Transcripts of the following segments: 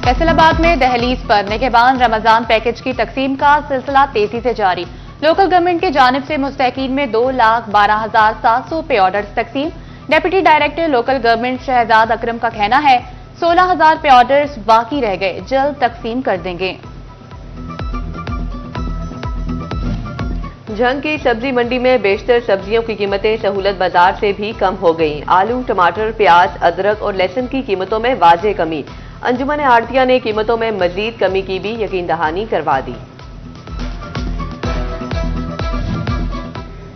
फैसलाबाद में दहलीज पर निगहबान रमजान पैकेज की तकसीम का सिलसिला तेजी से जारी। लोकल गवर्नमेंट की जानिब से मुस्तहकीन में 2,12,700 पे ऑर्डर्स तकसीम। Deputy director local government Shahzad Akram का कहना है 16,000 पे ऑर्डर्स बाकी रह गए, जल्द तकसीम कर देंगे। झंग की सब्जी मंडी में बेशतर सब्जियों की कीमतें सहूलत बाजार से भी कम हो गईं। आलू, टमाटर, प्याज, अदरक और लहसुन की कीमतों में वाज़ेह कमी। अंजुमन आड़तिया ने कीमतों में मजीद कमी की भी यकीन दहानी करवा दी।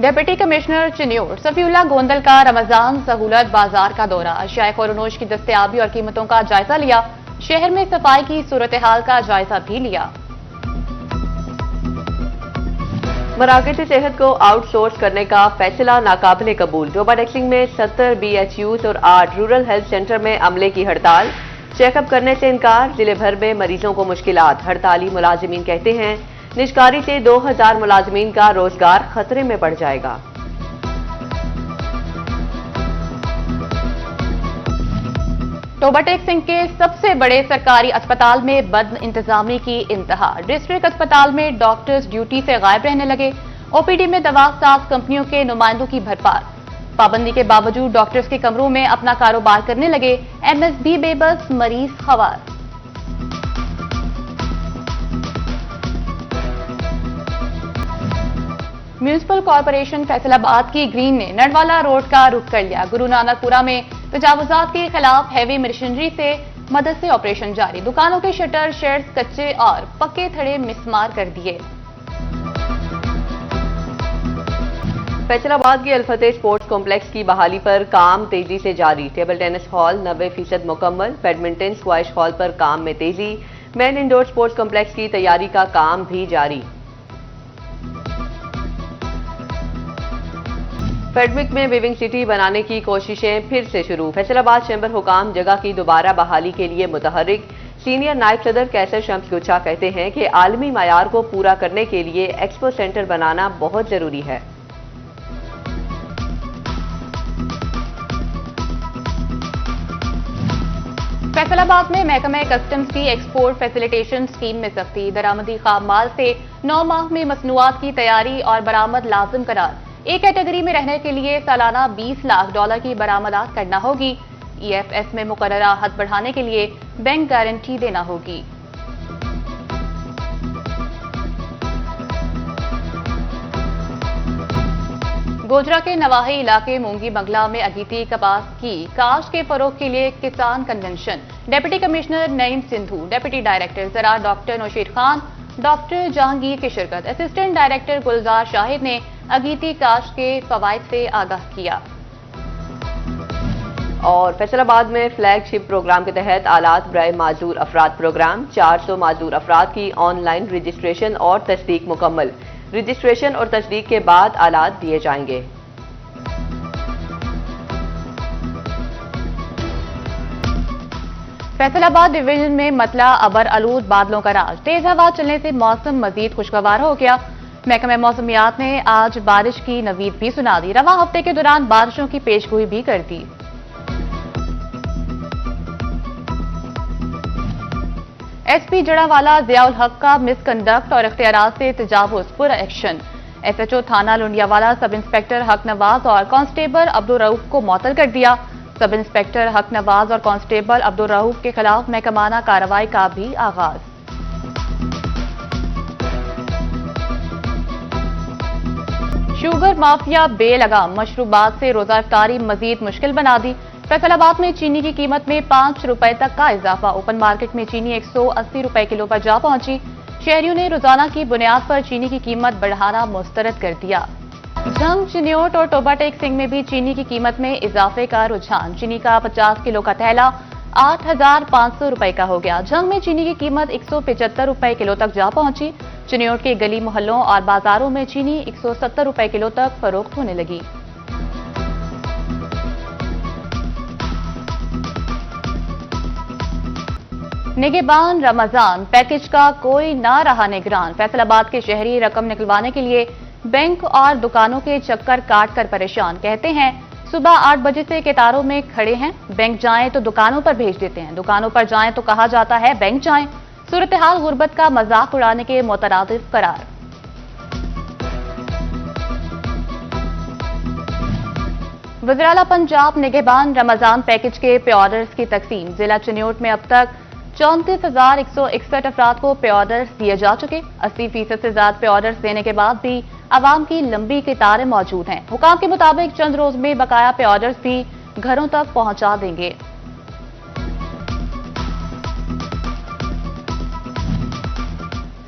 डिप्टी कमिश्नर चिन्योर सफीउल्लाह गोंदल का रमजान सहूलत बाजार का दौरा। अशिया ख़ुरनोश की दस्तयाबी और कीमतों का जायजा लिया। शहर में सफाई की सूरत हाल का जायजा भी लिया। मराकज़ सेहत को आउटसोर्स करने का फैसला नाकाबिले कबूल। डोबा डेक्सिंग में 70 BHUs और 8 रूरल हेल्थ सेंटर में अमले की हड़ताल। चेकअप करने से इनकार। जिले भर में मरीजों को मुश्किलात। हड़ताली मुलाजिमीन कहते हैं निजकारी से 2,000 मुलाजिमीन का रोजगार खतरे में पड़ जाएगा। डोबा टेक्सिंग के सबसे बड़े सरकारी अस्पताल में बद इंतजामी की इंतहा। डिस्ट्रिक्ट अस्पताल में डॉक्टर्स ड्यूटी से गायब रहने लगे। ओपीडी में दवा-साज कंपनियों के नुमाइंदों की भरपार। पाबंदी के बावजूद डॉक्टर्स के कमरों में अपना कारोबार करने लगे। MSB बेबस, मरीज खवार। म्यूनिसिपल कॉरपोरेशन फैसलाबाद की ग्रीन ने नडवाला रोड का रुख कर लिया। गुरु नानकपुरा में तजावुजात के खिलाफ हैवी मशीनरी से मदद से ऑपरेशन जारी। दुकानों के शटर, शेड्स कच्चे और पक्के थड़े मिसमार कर दिए। फैसलाबाद के अल-फतेह स्पोर्ट्स कॉम्प्लेक्स की बहाली पर काम तेजी से जारी। टेबल टेनिस हॉल 90% मुकम्मल। बैडमिंटन स्क्वैश हॉल पर काम में तेजी। मेन इंडोर स्पोर्ट्स कॉम्प्लेक्स की तैयारी का काम भी जारी। फेडविक में विविंग सिटी बनाने की कोशिशें फिर से शुरू। फैसलाबाद चैम्बर हुकाम जगह की दोबारा बहाली के लिए मुतहर्रिक। सीनियर नायब सदर कैसर शम्स गुच्छा कहते हैं कि आलमी मयार को पूरा करने के लिए एक्सपो सेंटर बनाना बहुत जरूरी है। फैसलाबाद में महकमा कस्टम्स की एक्सपोर्ट फैसिलिटेशन स्कीम में सख्ती। दरामदी खाम माल से 9 माह में मसनूआत की तैयारी और बरामद लाजिम करार। एक कैटेगरी में रहने के लिए सालाना $20 लाख की बरामदात करना होगी। EFS में मुकर्ररा हद बढ़ाने के लिए बैंक गारंटी देना होगी। गोजरा के नवाही इलाके मूंगी बंगला में अगीती कपास की काश्त के फरोग के लिए किसान convention. Deputy commissioner Naeem Sindhu, deputy director ज़राअत डॉक्टर नौशीर खान, डॉक्टर जहांगीर की शिरकत। असिस्टेंट डायरेक्टर गुलजार शाहिद ने अगीती काश्त के फवायद से आगाह किया। और फैसलाबाद में फ्लैगशिप प्रोग्राम के तहत आलात बराए माजूर अफराद प्रोग्राम। 400 माजूर अफराद की ऑनलाइन रजिस्ट्रेशन और तस्दीक मुकम्मल। रजिस्ट्रेशन और तस्दीक के बाद आलात दिए जाएंगे। फैसलाबाद डिवीजन में मतला अबर आलूद बादलों का राज। तेज हवा चलने से मौसम मजीद खुशगवार हो गया। महकमा मौसमियात ने आज बारिश की नवीद भी सुना दी। रवां हफ्ते के दौरान बारिशों की पेशगोई भी कर दी। SP जड़ावाला ज़ियाउल हक का मिसकंडक्ट और इख्तियारात से तजावुज पर एक्शन। SHO थाना लुंडियावाला सब इंस्पेक्टर हक नवाज और कांस्टेबल अब्दुल रऊफ को मुअत्तल कर दिया। सब इंस्पेक्टर हक नवाज और कांस्टेबल अब्दुल रऊफ के खिलाफ महकमाना कार्रवाई का भी आगाज। शुगर माफिया बेलगाम मशरूबात से रोजा इफ्तारी मजीद मुश्किल बना दी। फैसलाबाद में चीनी की कीमत में ₹5 तक का इजाफा। ओपन मार्केट में चीनी ₹180 किलो पर जा पहुंची। शहरियों ने रोजाना की बुनियाद पर चीनी की कीमत बढ़ाना मुस्तरद कर दिया। झंग, चिन्योट और टोबा टेक्सिंग में भी चीनी की कीमत में इजाफे का रुझान। चीनी का 50 किलो का थैला ₹8,500 का हो गया। झंग में चीनी की कीमत ₹175 किलो तक जा पहुंची। चिन्योट के गली मोहल्लों और बाजारों में चीनी ₹170 किलो तक फरोख्त होने लगी। निगहबान रमजान पैकेज का कोई ना रहा निगरान। फैसलाबाद के शहरी रकम निकलवाने के लिए बैंक और दुकानों के चक्कर काट कर परेशान। कहते हैं सुबह 8 बजे से कतारों में खड़े हैं। बैंक जाएं तो दुकानों पर भेज देते हैं, दुकानों पर जाएं तो कहा जाता है बैंक जाएं। सूरत हाल गुर्बत का मजाक उड़ाने के मुतरादिफ करार। वज़ीर-ए-आला पंजाब निगहबान रमजान पैकेज के पे ऑर्डर्स की तकसीम। जिला चिन्योट में अब तक 34,161 अफराद को पे ऑर्डर्स दिए जा चुके। 80% से ज्यादा पे ऑर्डर्स देने के बाद भी आवाम की लंबी कतारें मौजूद हैं। हुकाम के मुताबिक चंद रोज में बकाया पे ऑर्डर्स भी घरों तक पहुंचा देंगे।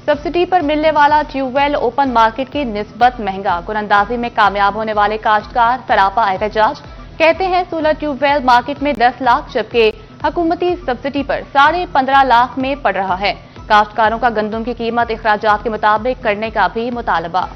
सब्सिडी पर मिलने वाला ट्यूबवेल ओपन मार्केट की निस्बत महंगा। कुरअंदाजी में कामयाब होने वाले काश्तकार सरापा एहतजाज। कहते हैं 16 ट्यूबवेल मार्केट में 10 लाख जबकि हुकूमती सब्सिडी पर 15.5 लाख में पड़ रहा है। काश्तकारों का गंदम की कीमत इखराजात के मुताबिक करने का भी मुतालबा।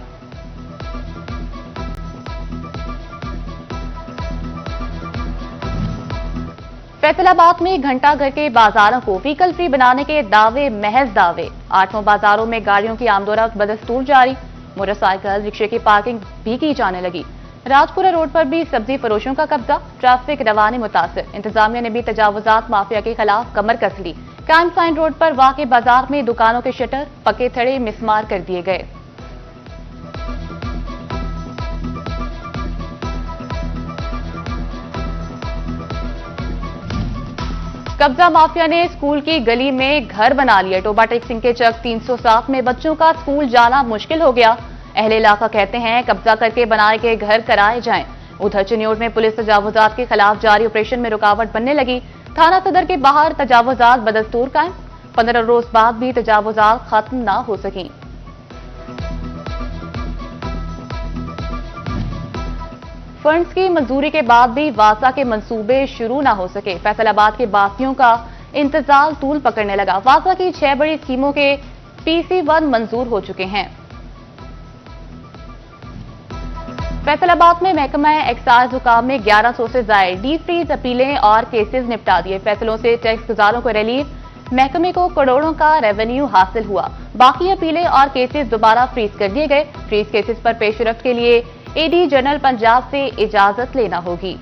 फैसलाबाद में घंटाघर के बाजारों को व्हीकल फ्री बनाने के दावे महज दावे। 8 बाजारों में गाड़ियों की आमदोरफ्त बदस्तूर जारी। मोटरसाइकिल रिक्शे की पार्किंग भी की जाने लगी। राजपुरा रोड पर भी सब्जी फरोशों का कब्जा। ट्रैफिक रवानी मुतासिर। इंतजामिया ने भी तजावुजात माफिया के खिलाफ कमर कस ली। क्राइम साइन रोड पर वाक़े बाजार में दुकानों के शटर पक्के थड़े मिसमार कर दिए गए। कब्जा माफिया ने स्कूल की गली में घर बना लिया। टोबा टेक्सिंग के चक 307 में बच्चों का स्कूल जाना मुश्किल हो गया। अहले इलाका कहते हैं कब्जा करके बनाए गए घर कराए जाएं। उधर चिन्योट में पुलिस तजावुजात के खिलाफ जारी ऑपरेशन में रुकावट बनने लगी। थाना सदर के बाहर तजावुजात बदस्तूर कायम। 15 रोज बाद भी तजावुजात खत्म न हो सकी। फंड्स की मंजूरी के बाद भी वासा के मंसूबे शुरू न हो सके। फैसलाबाद के बासियों का इंतजार तूल पकड़ने लगा। वासा की 6 बड़ी स्कीमों के PC1 मंजूर हो चुके हैं। फैसलाबाद में महकमा एक्साइज हुकाम ने 1100 से ज्यादा डी फ्रीज अपीलें और केसेस निपटा दिए। फैसलों से टैक्स गुजारों को रिलीफ। महकमे को करोड़ों का रेवेन्यू हासिल हुआ। बाकी अपीलें और केसेस दोबारा फ्रीज कर दिए गए। फ्रीज केसेस पर पेशरफ्त के लिए एडी जनरल पंजाब से इजाजत लेना होगी।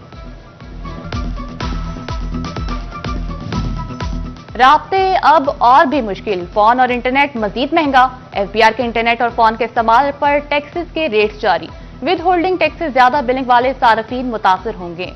राब्ते अब और भी मुश्किल। फोन और इंटरनेट मजीद महंगा। FBR के इंटरनेट और फोन के इस्तेमाल पर टैक्सेस के रेट्स जारी। विद होल्डिंग टैक्सेस ज्यादा बिलिंग वाले सार्फिन मुतासिर होंगे।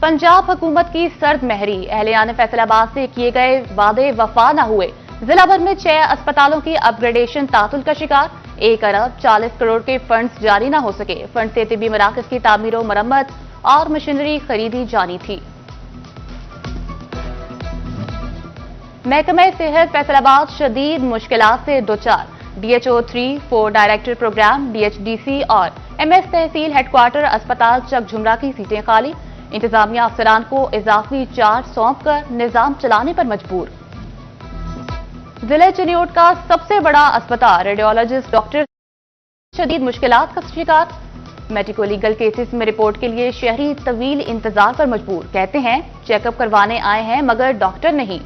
पंजाब हुकूमत की सर्द महरी। अहलियान फैसलाबाद से किए गए वादे वफा न हुए। जिला भर में 6 अस्पतालों की अपग्रेडेशन तातुल का शिकार। 1 अरब 40 करोड़ के फंड्स जारी न हो सके। फंड से तिब्बी मराकज की तामीर और मरम्मत और मशीनरी खरीदी जानी थी। महकमा सेहत फैसलाबाद शदीद मुश्किलात से दोचार। DHO 3-4 डायरेक्टर प्रोग्राम, DHDC और MS तहसील हेडक्वार्टर अस्पताल चक झुमरा की सीटें खाली। इंतजामिया अफसरान को इजाफी चार्ज सौंप कर निजाम चलाने पर मजबूर। जिले चिन्योट का सबसे बड़ा अस्पताल रेडियोलॉजिस्ट डॉक्टर शदीद मुश्किलात का शिकार। मेडिको लीगल केसेस में रिपोर्ट के लिए शहरी तवील इंतजार पर मजबूर। कहते हैं चेकअप करवाने आए हैं मगर डॉक्टर नहीं।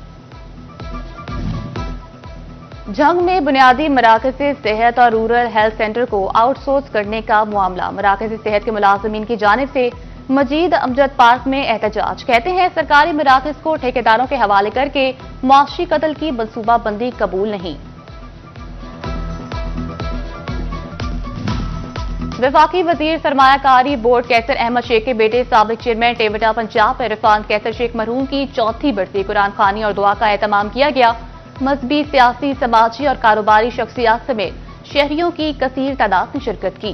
जंग में बुनियादी मराकज से सेहत और रूरल हेल्थ सेंटर को आउटसोर्स करने का मामला। मराकज सेहत के मुलाजमीन की जानिब से मजीद अमजद पार्क में एहतजाज। कहते हैं सरकारी मराकज को ठेकेदारों के हवाले करके मुआशी कत्ल की मनसूबाबंदी कबूल नहीं। वफाकी वजीर सरमायाकारी बोर्ड कैसर अहमद शेख के बेटे साबिक चेयरमैन टेवटा पंजाब इरफान कैसर शेख मरहूम की चौथी बरसी कुरान खानी और दुआ का एहतमाम किया गया। मजहबी, सियासी, समाजी और कारोबारी शख्सियात समेत शहरियों की कसीर तादाद ने शिरकत की।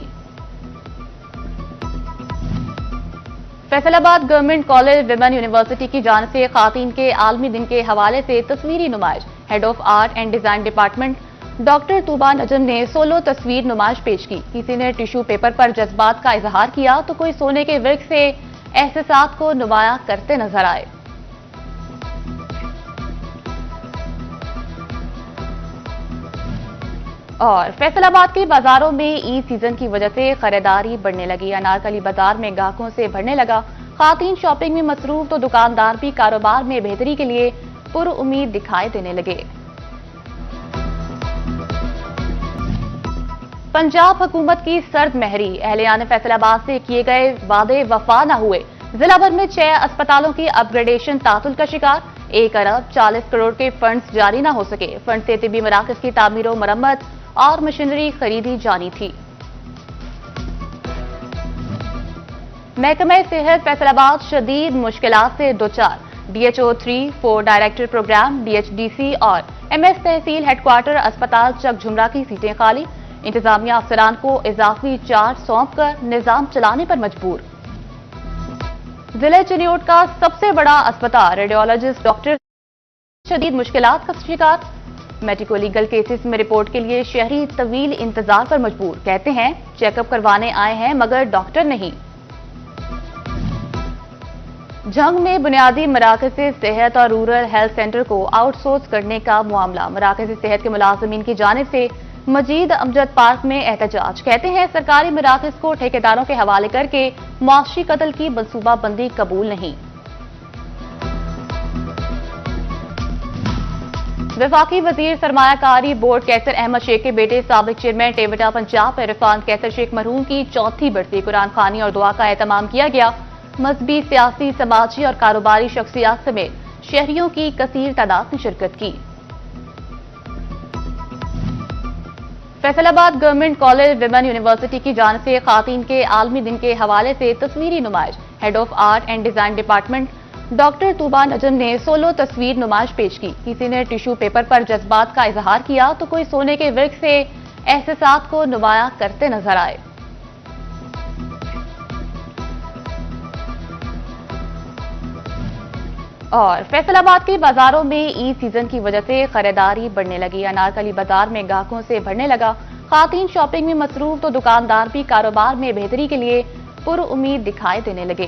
Faisalabad government college women university की जानिब से खातीन के आलमी दिन के हवाले से तस्वीरी नुमाइश। Head of art and design department doctor Tooba Najam ने सोलो तस्वीर नुमाइश पेश की। किसी ने टिश्यू पेपर पर जज्बात का इजहार किया तो कोई सोने के वर्क से एहसास को नुमाया करते नजर आए। और फैसलाबाद के बाजारों में ईद सीजन की वजह से खरीदारी बढ़ने लगी। अनारकली बाजार में ग्राहकों से भरने लगा। खातीन शॉपिंग में मसरूफ तो दुकानदार भी कारोबार में बेहतरी के लिए पुरउम्मीद दिखाई देने लगे। पंजाब हुकूमत की सर्द महरी, एहलियान फैसलाबाद से किए गए वादे वफा न हुए। जिला भर में 6 अस्पतालों की अपग्रेडेशन तातुल का शिकार। 1 अरब 40 करोड़ के फंड्स जारी न हो सके। फंड से तिबी मराकज की तामीर और मरम्मत और मशीनरी खरीदी जानी थी। महकमा सेहत फैसलाबाद शदीद मुश्किलात से दोचार। DHO 3-4 डायरेक्टर प्रोग्राम, DHDC और MS तहसील हेडक्वार्टर अस्पताल चक झुमरा की सीटें खाली। इंतजामिया अफसरान को इजाफी चार्ज सौंप कर निजाम चलाने पर मजबूर। जिले चिन्योट का सबसे बड़ा अस्पताल, रेडियोलॉजिस्ट डॉक्टर शदीद मुश्किलात का शिकार। मेडिको लीगल केसेस में रिपोर्ट के लिए शहरी तवील इंतजार पर मजबूर। कहते हैं चेकअप करवाने आए हैं मगर डॉक्टर नहीं। जंग में बुनियादी मराकज से सेहत और रूरल हेल्थ सेंटर को आउटसोर्स करने का मामला। मराकज सेहत के मुलाजमीन की जानिब से मजीद अमजद पार्क में एहतजाज। कहते हैं सरकारी मराकज को ठेकेदारों के हवाले करके मुआशी कत्ल की मनसूबाबंदी कबूल नहीं। वफाकी वजीर सरमायाकारी बोर्ड कैसर अहमद शेख के बेटे साबिक चेयरमैन टेवटा पंजाब इरफान कैसर शेख मरहूम की चौथी बढ़ती कुरान खानी और दुआ का एहतमाम किया गया। मजहबी, सियासी, समाजी और कारोबारी शख्सियात समेत शहरियों की कसीर तादाद ने शिरकत की। Faisalabad government college women university की जानिब से खातीन के आलमी दिन के हवाले से तस्वीरी नुमाइश। Head of art and design department doctor Tooba Najam ने सोलो तस्वीर नुमाइश पेश की। किसी ने टिश्यू पेपर पर जज्बात का इजहार किया तो कोई सोने के वृक्ष से एहसासात को नुमाया करते नजर आए। और फैसलाबाद के बाजारों में ईद सीजन की वजह से खरीदारी बढ़ने लगी। अनारकली बाजार में ग्राहकों से भरने लगा। खातीन शॉपिंग में मसरूफ तो दुकानदार भी कारोबार में बेहतरी के लिए पुरउम्मीद दिखाई देने लगे।